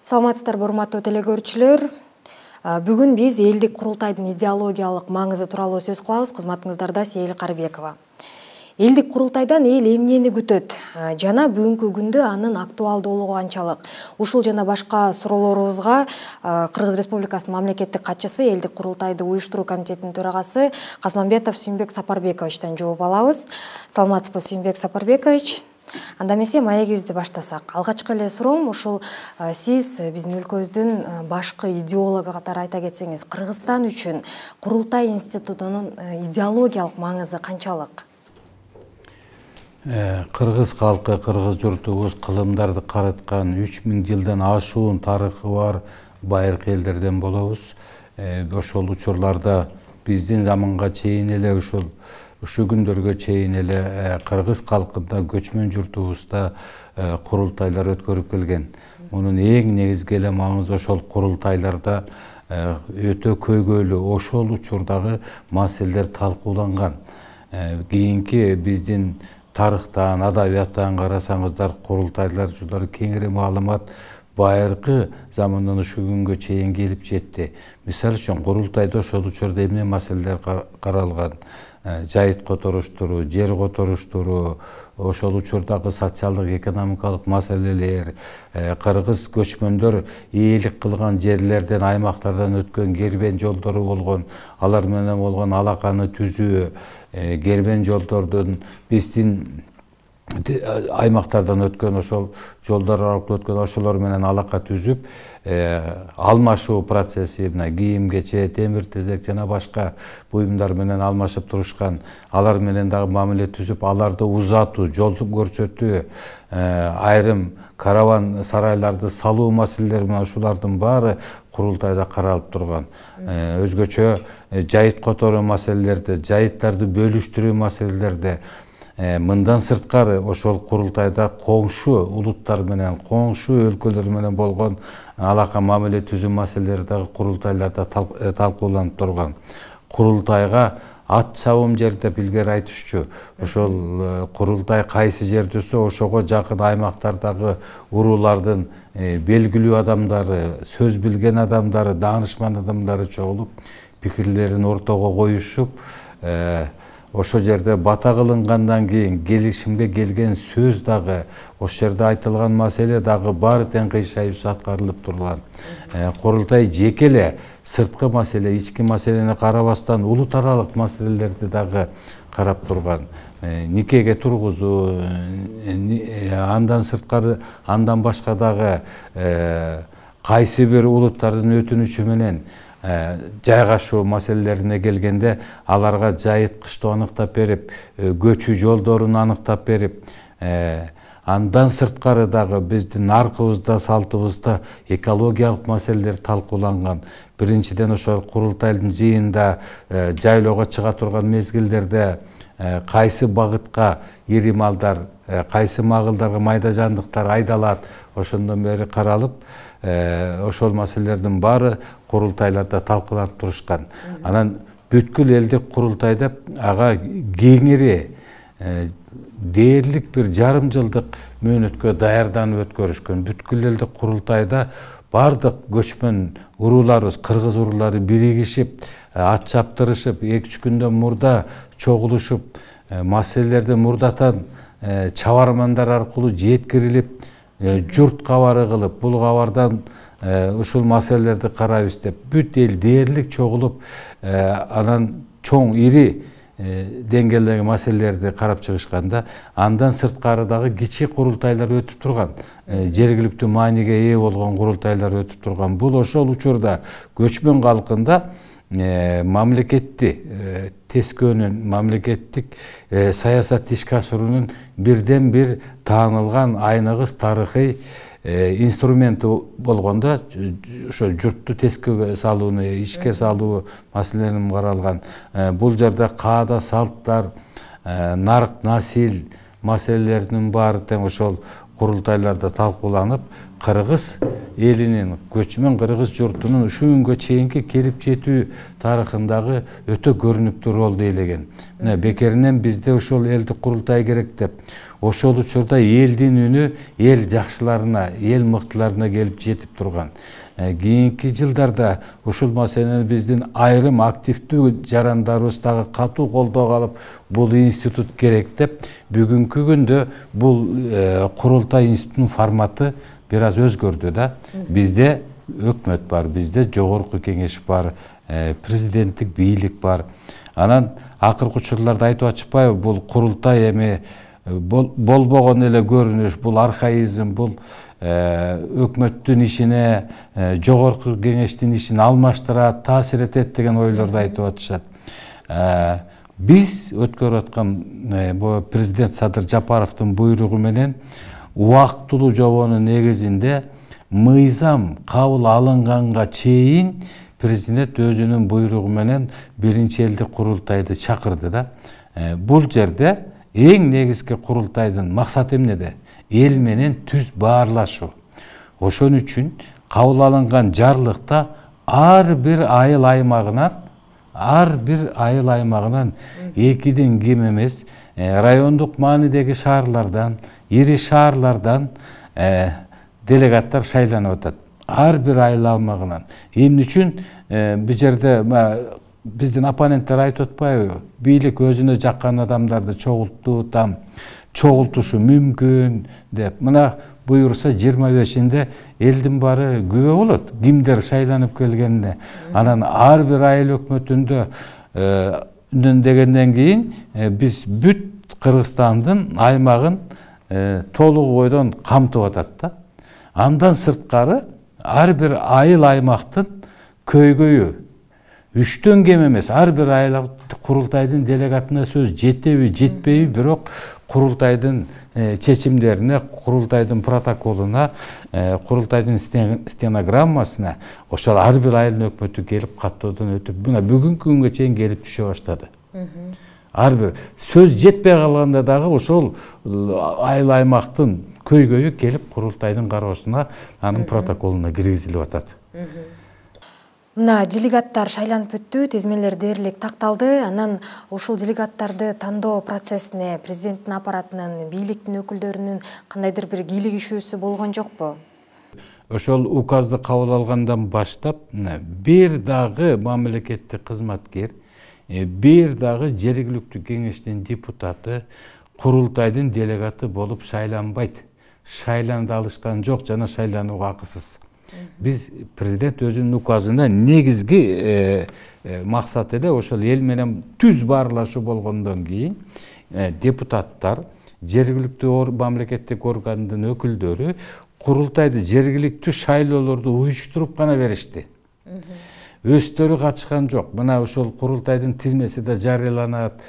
Саламатсыздарбы, урматтуу телекөрүүчүлөр. Бүгүн биз элдик курултайдын идеологиялык маңызы тууралуу сөз кылабыз. Кызматыңыздарда Сейил Карыбекова. Элдик курултайдан эл эмнени күтөт? Жана бүгүнкү күндө анын актуалдуулугу канчалык? Ушул жана башка суроолорубузга Кыргыз Республикасынын мамлекеттик катчысы, элдик курултайды уюштуруу комитетинин төрагасы Касманбетов Сүйүнбек Сапарбековичтен жооп алабыз. Саламатсызбы, Сүйүнбек Сапарбекович? Анда эмесе маегибизди баштасак. Алгачкы эле суроом ушул сиз биздин өлкөбүздүн башкы идеологу катары айта кетсеңиз, Кыргызстан үчүн курултай институтунун идеологиялык маңызы канчалык? Кыргыз калкы, кыргыз журтубуз кылымдарды караткан 3000 жылдан ашуун тарыхы бар байыркы элдерден болобуз. Ошол учурларда биздин заманга чейин эле ушу күндөргө чейин эле кыргыз калкында көчмөн журтубузда курултайлар өткөрүп келген. Мунун эң негизги эле маңызы ошол курултайларда өтө көйгөйлүү ошол учурдагы маселелер талкууланган. Кийинки биздин тарыхтан, адабияттан карасаңыздар, курултайлар жолдору кеңири маалымат байыркы замандан ушу күнгө чейин келип жетти. Мисалы үчүн курултайда ошол учурда эмне маселелер каралган? Жайыт которуштуруу, жер которуштуруу, ошол учурдагы социалдык экономикалык маселелер, кыргыз көчмөндөр ээлик кылган жерлерден, аймактардан өткөн кербен жолдору болгон, алар менен болгон алаканы түзүү, кербен жолдордун биздин аймактардан өткөн ошол жолдор аркылуу өткөн ошолор менен алака түзүп, алмашуу процесси, мына кийим-кече, темир тезек жана башка буюмдар менен алмашып турушкан. Алар менен дагы мамиле түзүп, аларды узатуу, жол көрсөтүү, айрым караван сарайларды салуу маселелери менен ушулардын баары курултайда каралып турган. Өзгөчө жайыт которуу маселелерде, жайыттарды бөлүштүрүү маселелерде, мындан сырткары ошол курултайда коңшу улуттар менен, коңшу өлкөлөр менен болгон алака мамиле түзүү маселелери дагы курултайларда талкууланып турган. Курултайга ат чабым жер деп илгери айтышчу. Ошол курултай кайсы жерде өссө, ошого жакын аймактардагы уруулардын белгилүү адамдары, сөз билген адамдары, даанышман адамдары чогулуп, пикирлерин ортого коюшуп, ошол жерде бата кылынгандан кийин келишимге келген сөз дагы, ошол жерде айтылган маселе дагы баары тең кыйшайып аткарылып турган. Курултай жеке эле сырткы маселе, ички маселени карабастан улут аралык маселелерди дагы карап турган. Никеге тургузуу, андан сырткары, андан башка дагы кайсы бир улуттардын өтүнүчү менен жайгашуу маселелерине келгенде аларга жайыт кыштоо аныктап берип, көчүү жолдорун аныктап берип, андан сырткары дагы биздин наркыбызда, салтыбызда экологиялык маселелер талкууланган. Биринчиден ошол курултайдын жыйында жайлоого чыга турган мезгилдерде кайсы багытка ири малдар, кайсы магылдарга майда жандыктар айдалат, ошондон бери каралып, ошол маселелердин баары курултайларда талкууланып турушкан. Анан бүткүл элдик курултайда ага кеңири дээрлик бир жарым жылдык мөөнөткө даярданып өткөрүшкөн. Бүткүл элдик курултайда бардык көчмөн урууларыбыз, кыргыз уруулары биригишип, ат чаптырышып, 2-3 күндөн мурда чогулушуп, маселелерди мурдатан чабармандар аркылуу жеткирилип, журт кабары кылып, бул кабардан ушул маселелерди карайбыз деп бүт эл дээрлик чогулуп, анан чоң ири деңгээлдеги маселелерди карап чыгышканда, андан сырткары дагы кичи курултайлар өтүп турган, жергиликтүү мааниге ээ болгон курултайлар өтүп турган. Бул ошол учурда көчмөн калкында мамлекетти тескөөнүн, мамлекеттик саясат ишке ашыруунун бирден бир таанылган айныгыс тарыхый инструменти болгондо ошо журтту тескөөгө салууну, ишке салуу маселелери каралган. Бул жерде каада, салттар, нарк, насил маселелеринин баары тең ошол курултайларда талкууланып, кыргыз элинин, көчмөн кыргыз журтунун ушу күнгө чейинки келип жетүү тарыхындагы өтө көрүнүктүү ролду ээлеген. Мына бекеринен бизде ошол элдик курултай керек деп ошол учурда элдин үнү эл жакшыларына, эл мыктыларына келип жетип турган. Кийинки жылдарда ушул маселени биздин айрым активдүү жарандарыбыз дагы катуу колдоого алып, бул институт керек деп, бүгүнкү күндө бул курултай институтунун форматы бир аз өзгөрдү да. Бизде өкмөт бар, бизде жогорку кеңеш бар, президенттик бийлик бар. Анан акыркы учурларда айтып атышпайбы, бул курултай эми болбогон эле көрүнүш, бул архаизм, бул өкмөттүн ишине, жогорку кеңештин ишин алмаштырат, таасир этет деген ойлорду айтып атышат. Биз өткөрүп аткан президент Садыр Жапаровдун буйругу менен убактылуу жобонун негизинде мыйзам кабыл алынганга чейин президент өзүнүн буйругу менен биринчи элдик курултайды чакырды да. Бул жерде эң негизги курултайдын максаты эмнеде? Эл менен түз баарлашуу. Ошон үчүн кабыл алынган жарлыкта ар бир айыл аймагынан экиден кем эмес, райондук маанидеги шаарлардан, ири шаарлардан делегаттар шайланып атат. Ар бир айыл аймагынан. Эмне үчүн бул жерде биздин оппоненттер айтып атпайбы? Бийлик өзүнө жаккан адамдарды чогултушу мүмкүн деп. Мына буйрса 25-inde элдин баары күбө болот. Кимдер шайланып келгенине. Анан ар бир айыл өкмөтүндө үндөгөндөн кийин биз бүт Кыргызстандын аймагын толук бойдон камтып атат да. Андан сырткары ар бир айыл аймактын көйгөйү 3төн кем эмес. Ар бир айыл курултайдын делегатына сөз жетеби, жетпейби, бирок курултайдын чечимдерине, курултайдын протоколуна, курултайдын стенограммасына ошол ар бир айыл өкмөтү келип каттоодон өтүп, мына бүгүнкү күнгө чейин келип түшө баштады. Ар бир сөз жетпей калганда дагы ошол айыл аймактын көйгөйү келип курултайдын кароосуна, анын протоколуна киргизилип атат. Мына делегаттар шайланып өттү, тизмелер дээрлик такталды. Анан ушул делегаттарды тандоо процессине президенттин аппаратынын, бийликтин өкүлдөрүнүн кандайдыр бир кийлигишүүсү болгон жокпу? Ошол указды кабыл алгандан баштап бир дагы мамлекеттик кызматкер, бир дагы жергиликтүү кеңештин депутаты курултайдын делегаты болуп шайланбайт. Шайланып алышкан жок жана шайланууга акысыз. Биз президент өзүнүн указында негизги максат эле ошол эл менен түз баарлашуу болгондон кийин депутаттар, жергиликтүү мамлекеттик органдын өкүлдөрү курултайды жергиликтүү шайлоолорду уюштуруп гана беришти. Өздөрү катышкан жок. Мына ошол курултайдын тизмеси да жарыяланат.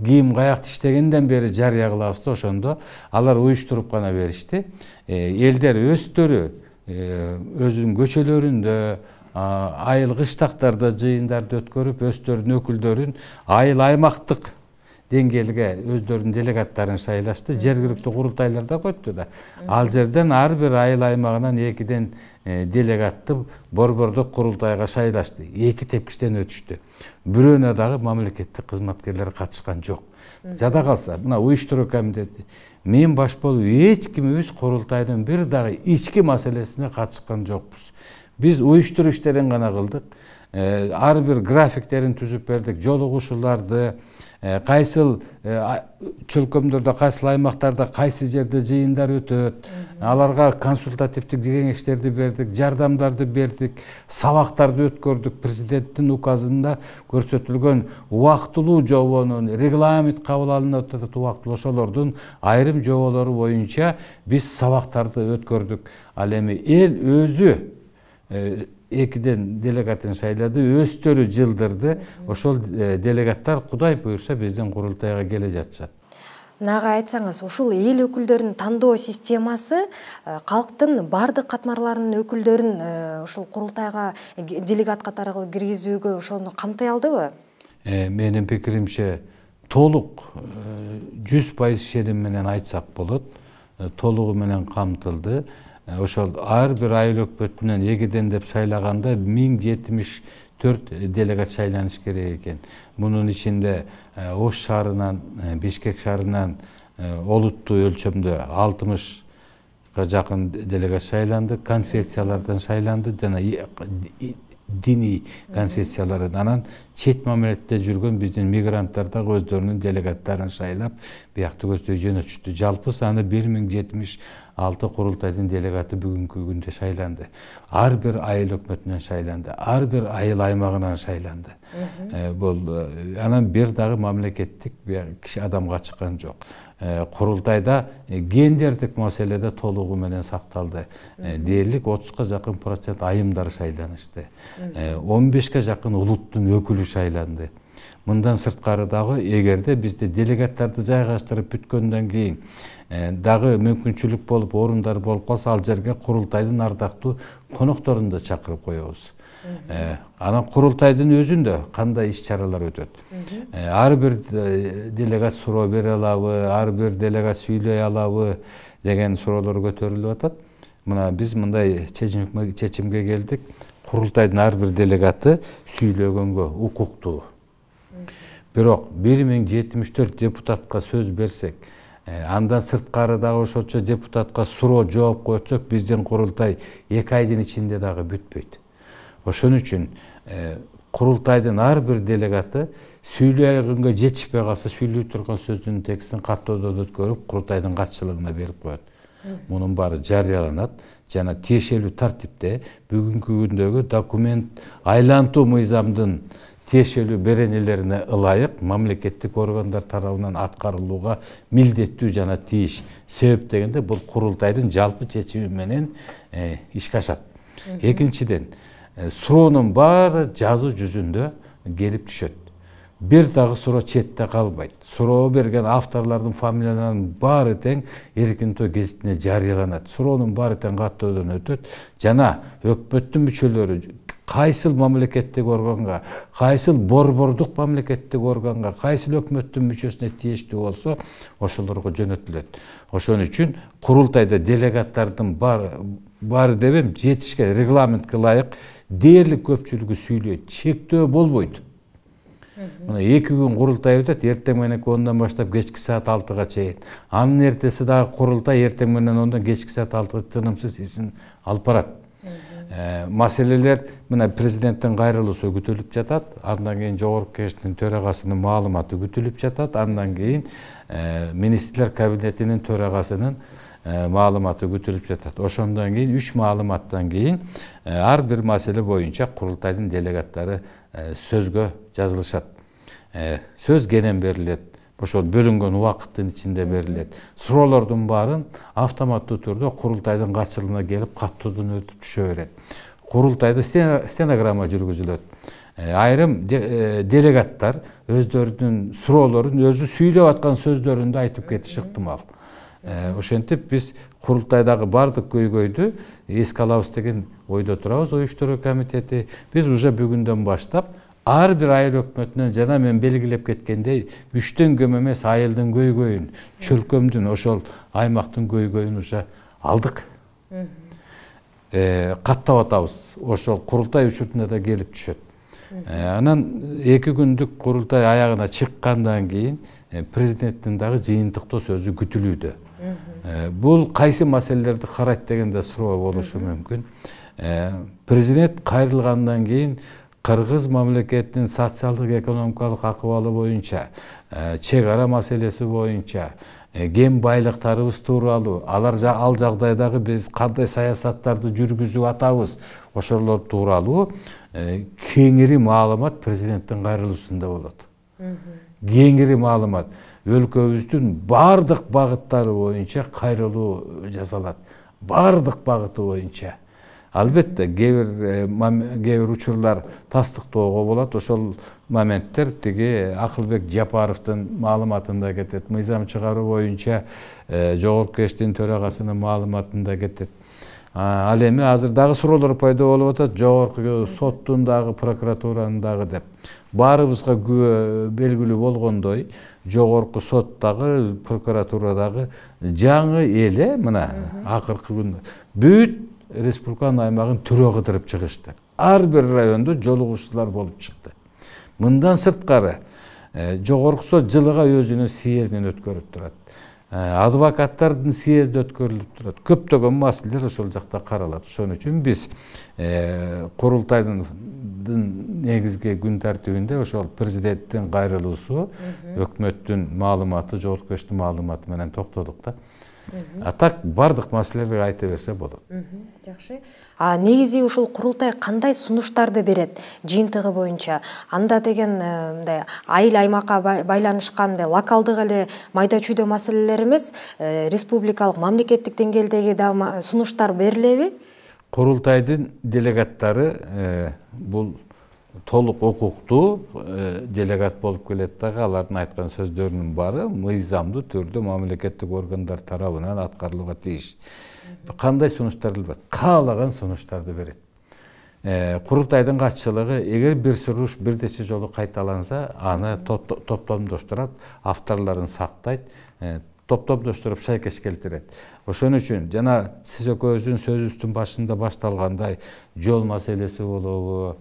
Ким каякта иштегенден бери жарыя кылабыз да, ошондо алар уюштуруп гана беришти. Элдер өздөрү өзүнүн көчөлөрүндө, айыл кыштактарда жыйындарды өткөрүп, өздөрүнүн өкүлдөрүн айыл аймактык деңгээлге өздөрүнүн делегаттарын шайлашты. Жергиликтүү курултайларда көттү да. Ал жерден ар бир айыл аймагынан экиден делегатты борбордук курултайга шайлашты. 2 тепкичтен өтүштү. Бирөөнө дагы мамлекеттик кызматкерлер катышкан жок. Жада калса, мына уюштуруу комитети, мен баш болуп эч кимибиз курултайдын бир дагы ички маселесине катышкан жокпуз. Биз уюштуруу иштерин гана кылдык. Ар бир графиктерин түзүп бердик, жолугушууларды, кайсыл чөлкөмдөрдө, кайсыл аймактарда кайсы жерде жыйындар өтөт, аларга консультативдик кеңештерди бердик, жардамдарды бердик, сабактарды өткөрдүк. Президенттин указында көрсөтүлгөн убактылуу жобонун, регламент кабыл алынып атат убактылуу, ошолордун айрым жоболору боюнча биз сабактарды өткөрдүк. Ал эми эл өзү экиден делегатын шайлады, өздөрү жылдырды. Ошол делегаттар Кудай буйрса биздин курултайга келе жатышат. Нага айтсаңыз, ушул эл өкүлдөрүнүн тандоо системасы калктын бардык катмарларынын өкүлдөрүн ушул курултайга делегат катары кылып киргизүүгө ошону камтай алдыбы? Менин пикиримче толук 100% ишеним менен айтсак болот. Толугу менен камтылды. Ошол ар бир айыл өкмөтүнөн экиден деп шайлаганда 1074 делегат шайланыш керек экен. Мунун ичинде Ош шаарынан, Бишкек шаарынан олуттуу өлчөмдө 60-га жакын делегат шайланды, конфессиялардан шайланды жана дини конфессиялардан. Анан чет мамлекетте жүргөн биздин мигранттар да өздөрүнүн делегаттарын шайлап, биякты көздөй жөнөтүштү. Жалпы саны 1076 курултайдын делегаты бүгүнкү күндө шайланды. Ар бир айыл өкмөтүнөн шайланды, ар бир айыл аймагынан шайланды. Анан бир дагы мамлекеттик киши адамга чыккан жок. Курултайда гендердик маселеде толугу менен сакталды. Дээрлик 30-га жакын процент айымдар шайланышты. 15-ге жакын улуттун өкүлү шайланды. Мындан сырткары дагы эгерде бизде делегаттарды жайгаштырып бүткөндөн кийин дагы мүмкүнчүлүк болуп, орундар болуп калса, ал жерге курултайдын ардактуу конокторун да чакырып коебуз. Анан курултайдын өзүндө кандай иш-чаралар өтөт? Ар бир делегат суроо бере алабы, ар бир делегат сүйлөй алабы деген суроолор көтөрүлүп атат. Мына биз мындай чечимге келдик. Курултайдын ар бир делегаты сүйлөгөнгө укуктуу. Бирок 1074 депутатка сөз берсек, андан сырткары дагы ошочо депутатка суроо жооп койсок, биздин курултай 2 айдын ичинде дагы бүтпөйт. Ошон үчүн курултайдын ар бир делегаты сүйлөгөнгө жетишпей калса, сүйлөй турган сөздүн текстин каттоодо өткөрүп, курултайдын катчылыгына берип коет. Мунун баары жарыяланат жана тиешелүү тартипте бүгүнкү күндөгү документ айлантуу мыйзамдын тиешелүү беренелерине ылайык мамлекеттик органдар тарабынан аткарылууга милдеттүү жана тийиш. Себеп дегенде бул курултайдын жалпы чечими менен ишке ашат. Экинчиден, суроонун баары жазуу жүзүндө келип түшөт. Бир дагы суроо четте калбайт. Суроо берген авторлордун фамилияларынын баары тең Эркин-Той гезитине жарыяланат. Суроонун баары тең каттоодон өтөт жана өкмөттүн мүчөлөрү кайсыл мамлекеттик органга, кайсыл борбордук мамлекеттик органга, кайсыл өкмөттүн мүчөсүнө тийиштүү болсо, ошолорго жөнөтүлөт. Ошон үчүн курултайда делегаттардын баары дебем жетишкен регламентке ылайык дээрлик көпчүлүгү сүйлөйт, чектөө болбойт. Мына 2 күн курултай өтөт, эртең менен 10-дан баштап кечки саат 6-га чейин. Анын эртеси дагы курултай, эртең менен 10-дан кечки саат 6-га тынымсыз ишин алып барат. Маселелер мына президенттин кайрылуусу күтүлүп жатат, андан кийин жогорку кеңештин төрагасынын маалыматы күтүлүп жатат, андан кийин министрлер кабинетинин төрагасынын маалыматы күтүлүп жатат. Ошондон кийин 3 маалыматтан кийин ар бир маселе боюнча курултайдын делегаттары сөзгө жазылышат. Сөз кенен берилет. Ошол бөлүнгөн убакыттын ичинде берилет. Суроолордун баарын автоматтуу түрдө курултайдын катчылыгына келип каттоодон өтүп түшө берет. Курултайда стенограмма жүргүзүлөт. Айрым делегаттар өздөрүнүн суроолорун өзү сүйлөп аткан сөздөрүндө айтып кетиши ыктымал. Ошентип биз курултайдагы бардык көйгөйдү эске алабыз деген ойдо турабыз. Уюштуруу комитети биз уже бүгүндөн баштап ар бир айыл өкмөтүнөн жана мен белгилеп кеткендей 3төн кем эмес айылдын көйгөйүн, чөлкөмдүн, ошол аймактын көйгөйүн уже алдык. Каттап атабыз. Ошол курултай учурунда да келип түшөт. Анан 2 күндүк курултай аягына чыккандан кийин президенттин дагы жыйынтыктоо сөзү күтүлүүдө. Бул кайсы маселелерди карайт дегенде суроо болушу мүмкүн. Президент кайрылгандан кийин Кыргыз мамлекетинин социалдык экономикалык акыбалы боюнча, чек ара маселеси боюнча, кен байлыктарыбыз тууралуу, ал жагдайдагы биз кандай саясаттарды жүргүзүп атабыз, ошолор тууралуу кеңири маалымат президенттин кайрылуусунда болот. Кеңири маалымат өлкөбүздүн бардык багыттары боюнча кайрылуу жасалат. Бардык багыты боюнча. Албетте, кээ бир учурлар тастыктоого болот. Ошол моменттер тиги Акылбек Жапаровдун маалыматында кетет. Мыйзам чыгаруу боюнча жогорку кеңештин төрагасынын маалыматында кетет. Ал эми азыр дагы суроолор пайда болуп атат. Жогорку соттун дагы, прокуратуранын дагы деп. Баарыбызга белгилүү болгондой, жогорку сот дагы, прокуратура дагы жаңы эле мына акыркы күндө бүт республиканын аймагын түрө кыдырып чыгышты. Ар бир райондо жолугушуулар болуп чыкты. Мындан сырткары жогорку сот жылыга өзүнүн съездин өткөрүп турат. Адвокаттардын съезди өткөрүлүп турат. Көптөгөн маселелер ошол жакта каралат. Ошон үчүн биз курултайдын негизги күн тартибинде ошол президенттин кайрылуусу, өкмөттүн маалыматы, жогорку кеңештин маалыматы менен токтодук да. А так бардык маселелерди айта берсе болот. Жакшы. Негизи ушул курултай кандай сунуштарды берет жыйынтыгы боюнча? Анда деген мындай айыл аймакка байланышкан локалдык эле майда чүйдө маселелер эмес, республикалык, мамлекеттик деңгээлдеги да сунуштар берилеби? Курултайдын делегаттары бул толук укуктуу делегат болуп келет дагы, алардын айткан сөздөрүнүн баары мыйзамдуу түрдө мамлекеттик органдар тарабынан аткарылууга тийиш. Кандай сунуштарды берет? Каалаган сунуштарды берет. Курултайдын катчылыгы эгер бир сунуш бир нече жолу кайталанса, аны топтомдоштурат, авторлорун сактайт, топтомдоштуруп шайкеш келтирет. Ошон үчүн жана сиз экөөбүздүн сөзүбүздүн башында башталгандай жол маселеси болобу,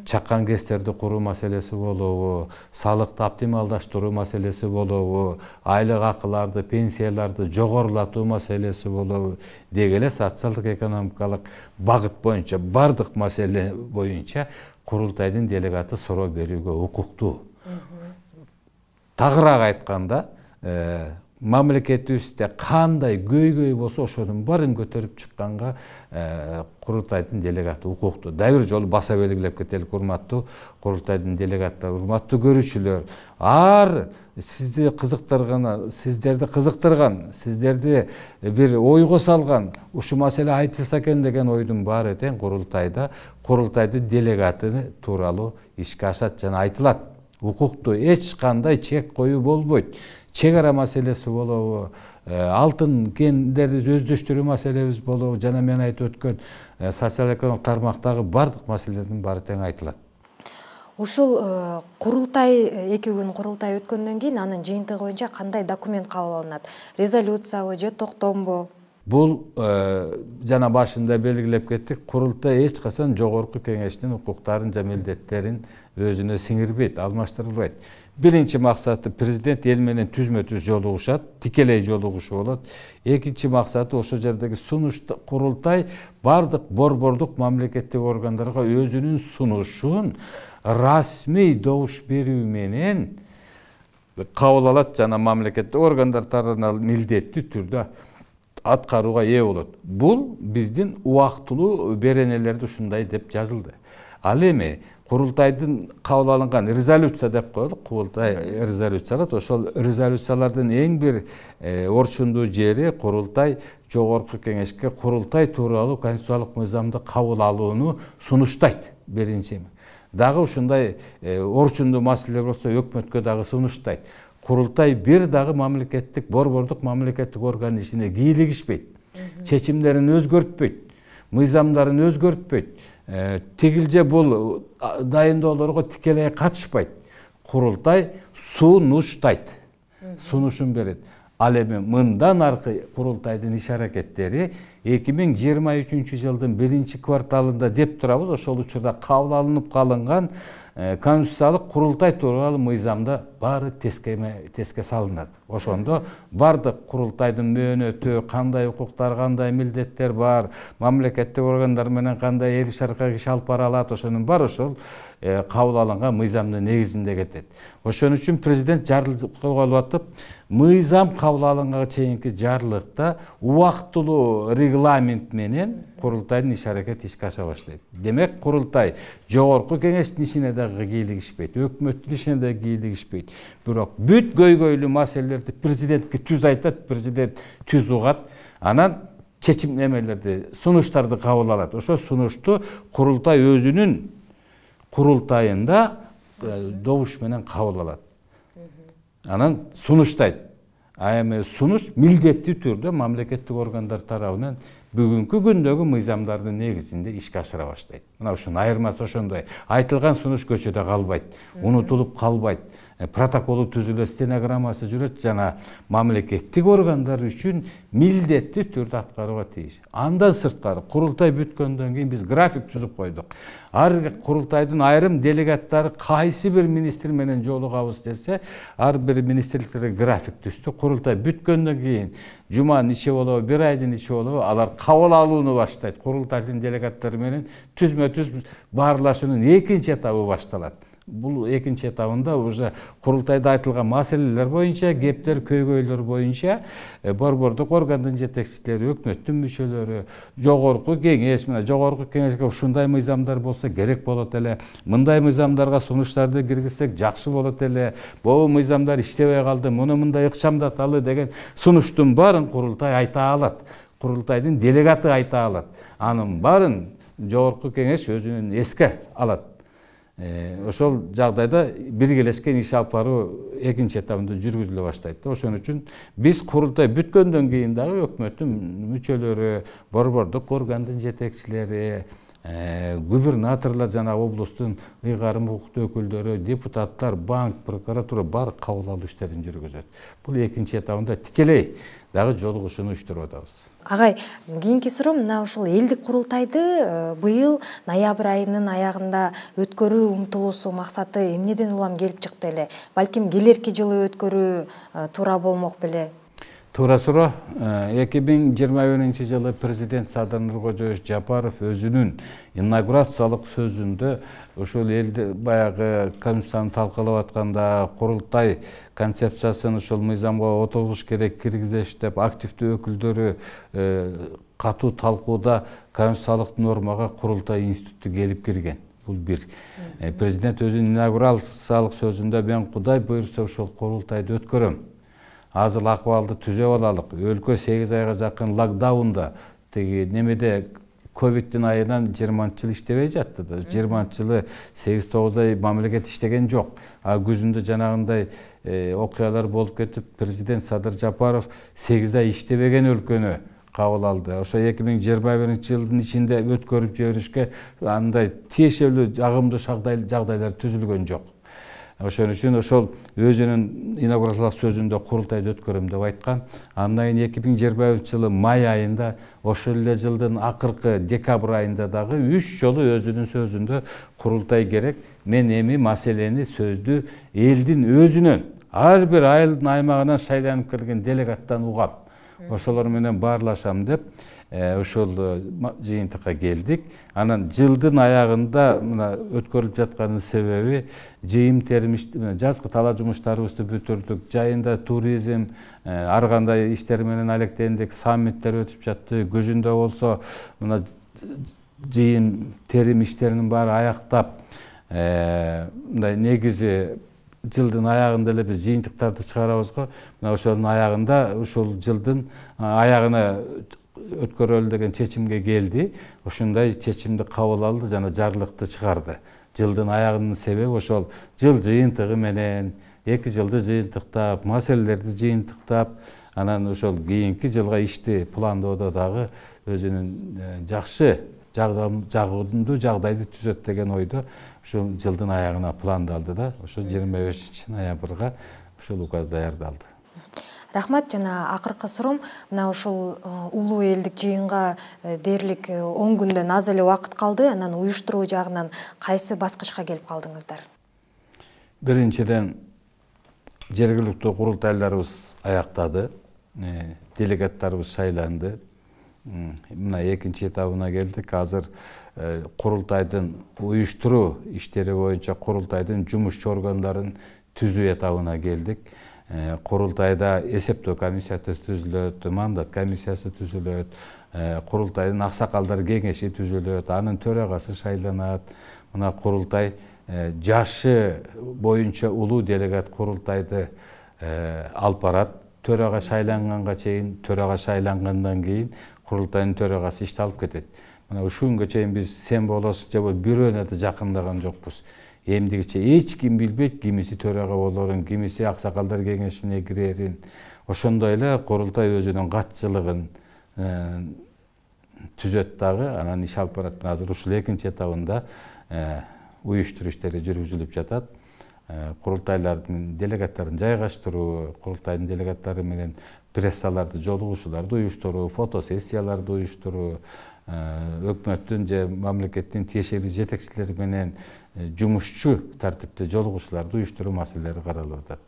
чакан кестерди куруу маселеси болобу, салыкты оптималдаштыруу маселеси болобу, айлык акыларды, пенсияларды жогорулатуу маселеси болобу, деги эле социалдык экономикалык багыт боюнча бардык маселе боюнча курултайдын делегаты суроо берүүгө укуктуу. Тагыраак айтканда, мамлекетибизде кандай көйгөй болсо ошонун баарын көтөрүп чыкканга курултайдын делегаты укуктуу. Дагы бир жолу баса белгилеп кетелик, урматтуу курултайдын делегаттары, урматтуу көрүүчүлөр. Сиздерди кызыктырган, сиздерди бир ойго салган ушу маселе айтылса экен деген ойдун баары тең курултайда курултайдын делегаты тууралуу ишке ашат жана айтылат. Укуктуу, эч кандай чек коюу болбойт. Чек ара маселеси болобу, алтын кендерди өздөштүрүү маселебиз болобу, жана мен айтып өткөн социал-экономик тармактагы бардык маселелердин баары тең айтылат. Ушул курултай, 2 күн курултай өткөндөн кийин анын жыйынтыгы боюнча кандай документ кабыл алынат? Резолюциябы же токтомбу? Бул жана башында белгилеп кеттик, курултай эч качан жогорку кеңештин укуктарын жана милдеттерин өзүнө сиңирбейт, алмаштырбайт. Биринчи максаты президент эл менен түзмө-түз жолугушат, тикелей жолугушуу болот. Экинчи максаты ошол жердеги сунушту курултай бардык борбордук мамлекеттик органдарга өзүнүн сунушун расмий добуш берүү менен кабыл алат жана мамлекеттик органдар тарабынан милдеттүү түрдө аткарууга ээ болот. Бул биздин убактылуу беренелерде ушундай деп жазылды. Ал эми курултайдын кабыл алынган резолюция деп коелук, курултай резолюциялар, ошол резолюциялардын эң бир орчундуу жери курултай жогорку кеңешке курултай тууралуу конституциялык мыйзамды кабыл алууну сунуштайт биринчи. Дагы ушундай орчундуу маселелер болсо өкмөткө дагы сунуштайт. Курултай бир дагы мамлекеттик, борбордук мамлекеттик орган ишине кийлигишпейт. Чечимдерин өзгөртпөйт, мыйзамдарын өзгөртпөйт. Тигилже бул дайындоолорго тикелей катышпайт. Курултай сунуштайт. Сунушун берет. Ал эми мындан аркы курултайдын иш аракеттери 2023 жылдын 1-кварталында деп турабыз. Ошол учурда кабыл алынып калынган конституциялык курултай тууралуу мыйзамда баары теске салынат. Ошондо бардык курултайдын мөөнөтү, кандай укуктар, кандай милдеттер бар, мамлекеттик органдар менен кандай иш-аракет алып бара алат, ошонун баары ошол кабыл алынган мыйзамдын негизинде кетет. Ошон үчүн президент жарлык кол атып, мыйзам кабыл алынганга чейинки жарлыкта убактылуу регламент менен курултайдын иш-аракети ишке аша баштайт. Демек, курултай жогорку кеңештин ишине дагы кийлигишпейт, өкмөттүн ишине да кийлигишпейт. Бирок бүт көйгөйлүү маселелерди президентке түз айтат, президент түз угат, анан чечим немелерди, сунуштарды кабыл алат. Ошо сунушту курултай өзүнүн курултайында добуш менен кабыл алат. Анан сунуштайт. А эми сунуш милдеттүү түрдө мамлекеттик органдар тарабынан бүгүнкү күндөгү мыйзамдардын негизинде ишке ашыра баштайт. Мына ушунун айырмасы ошондой. Айтылган сунуш көчөдө калбайт, унутулуп калбайт. Протоколу түзүлөт, стенограммасы жүрөт, жана мамлекеттик органдар үчүн милдеттүү түрдө аткарууга тийиш. Андан сырткары курултай бүткөндөн кийин биз график түзүп койдук. Ар курултайдын айрым делегаттары кайсы бир министр менен жолугабыз десе, ар бир министрликтерге график түздү. Курултай бүткөндөн кийин жуманын ичи болобу, бир айдын ичи болобу, алар кабыл алууну баштайт. Курултайдын делегаттары менен түзмө-түз баарлашуунун экинчи этабы башталат. Бул экинчи этабында уже курултайда айтылган маселелер боюнча, кептер, көйгөйлөр боюнча борбордук органдын жетекчилери, өкмөттүн мүчөлөрү, жогорку кеңеш, мына жогорку кеңешке ушундай мыйзамдар болсо керек болот эле, мындай мыйзамдарга сунуштарды киргизсек жакшы болот эле, бул мыйзамдар иштебей калды, муну мындай ыкчамдаталы деген сунуштун баарын курултай айта алат. Курултайдын делегаты айта алат. Анын баарын жогорку кеңеш өзүнүн эске алат. Ошол жагдайда биргелешкен иш алып баруу экинчи этабында жүргүзүлө баштайт. Ошон үчүн биз курултай бүткөндөн кийин дагы өкмөттүн мүчөлөрү, борбордук органдын жетекчилери, губернаторлор жана облустун ыйгарым укуктуу өкүлдөрү, депутаттар, банк, прокуратура баары кабыл алуу иштерин жүргүзөт. Бул экинчи этабында тикелей дагы жолугушууну уюштуруп атабыз. Агай, кийинки суроо мына ушул элдик курултайды быйыл ноябрь айынын аягында өткөрүү умтулуусу максаты эмнеден улам келип чыкты эле? Балким келерки жылы өткөрүү туура болмок беле? Туура суроо. 2021 жылы президент Садыр Нуркожоевич Жапаров өзүнүн инаугурациялык сөзүндө ошол элди баягы конституцияны талкалап атканда курултай концепциясын ошол мыйзамга отургуш керек, киргизеш деп активдүү өкүлдөрү катуу талкууда конституциялык нормага курултай институту келип кирген. Бул бир. Президент өзүнүн инаугурациялык сөзүндө мен Кудай буйрса ошол курултайды өткөрөм. Азыр акыбалды түзөп алалык. Өлкө 8 айга жакын локдаунда теги немеде ковидтин айынан 20-жыл иштебей жатты да. 20-жылы 8-9 ай мамлекет иштеген жок. Күзүндө жанагындай окуялар болуп кетип, президент Садыр Жапаров 8 ай иштебеген өлкөнү кабыл алды. Ошо 2021 жылдын ичинде өткөрүп жиберишке андай тиешелүү жагымдуу жагдайлар түзүлгөн жок. Ошон үчүн ошол өзүнүн инаугурациялык сөзүндө курултайды өткөрөм деп айткан. Андан кийин 2021 жылы май айында, ошол эле жылдын акыркы декабрь айында дагы 3 жолу өзүнүн сөзүндө курултай керек, мен эми маселени сөздү элдин өзүнөн, ар бир айылдын аймагынан шайланып келген делегаттан угам. Ошолор менен баарлашам деп ошол жыйынтыкка келдик. Анан жылдын аягында мына өткөрүлүп жатканын себеби жыйым терим жазгы талаа жумуштарыбызды бүтүрдүк. Жайында туризм, ар кандай иштер менен алектендик, саммиттер өтүп жатты. Көзүндө болсо мына жыйым терим иштеринин баары аяктап, мындай негизи жылдын аягында эле биз жыйынтыктарды чыгарабыз го. Мына ошонун аягында ушул жылдын аягына өткөрөлү деген чечимге келди. Ошондой чечимди кабыл алды жана жарлыкты чыгарды. Жылдын аягынын себеби ошол жыл жыйынтыгы менен 2 жылды жыйынтыктап, маселелерди жыйынтыктап, анан ошол кийинки жылга ишти пландоодо дагы өзүнүн жакшы жагымдуу жагдайды түзөт деген ойдо ушул жылдын аягына пландалды да, ошо 25 ноябрга ушул указ даярдалды. Рахмат, жана акыркы суроом, мына ушул улуу элдик жыйынга дээрлик 10 күндөн аз эле убакыт калды, анан уюштуруу жагынан кайсы баскычка келип калдыңыздар? Биринчиден, жергиликтүү курултайларыбыз аяктады, делегаттарыбыз шайланды. Мына экинчи этабына келдик. Азыр курултайдын уюштуруу иштери боюнча курултайдын жумушчу органдарын түзүү этабына келдик. Курултайда эсептөө комиссиясы түзүлөт, мандат комиссиясы түзүлөт, курултайдын аксакалдар кеңеши түзүлөт, анын төрагасы шайланат. Мына курултай жашы боюнча улуу делегат курултайды алып барат. Төрага шайланганга чейин, төрага шайлангандан кийин курултайдын төрагасы ишти алып кетет. Мына ушул күнгө чейин биз сен болосуң же бирөөнө да жакындаган жокпуз. Эмдигиче эч ким билбейт, кимиси төрага болорун, кимиси аксакалдар кеңешине кирерин. Ошондой эле курултай өзүнүн катчылыгын түзөт дагы, анан иш алып барат. Азыр ушул экинчи этабында уюштуруу иштери жүргүзүлүп жатат. Курултайлардын делегаттарын жайгаштыруу, курултайдын делегаттары менен прессаларды, жолугушууларды уюштуруу, фотосессияларды уюштуруу, өкмөттүн же мамлекеттин тиешелүү жетекчилери менен жумушчу тартипте жолугушууларды уюштуруу маселелери каралып атат.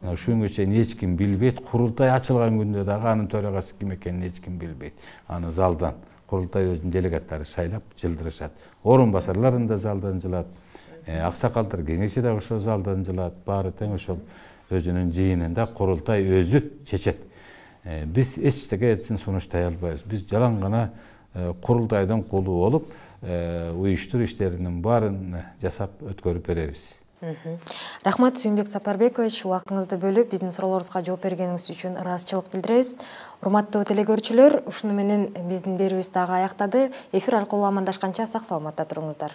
Ушуга чейин эч ким билбейт, курултай ачылган күндө дагы анын төрагасы ким экенин эч ким билбейт. Аны залдан курултай өзүнүн делегаттары шайлап жылдырышат. Орун басарларын да залдан жылат. Аксакалдар кеңеши да ошол залдан жылат. Баары тең ошол өзүнүн жыйынында курултай өзү чечет. Биз эчтекесин сунуштай албайбыз. Биз жалаң гана курултайдын кулу болуп, уюштуруу иштеринин баарын жасап өткөрүп беребиз. Рахмат, Сүйүнбек Сапарбекович, убактыңызды бөлүп биздин суроолорубузга жооп бергениңиз үчүн ыраазычылык билдиребиз. Урматтуу телекөрүүчүлөр, ушуну менен биздин берүүбүз дагы аяктады. Эфир аркылуу амандашканча сак саламатта туруңуздар.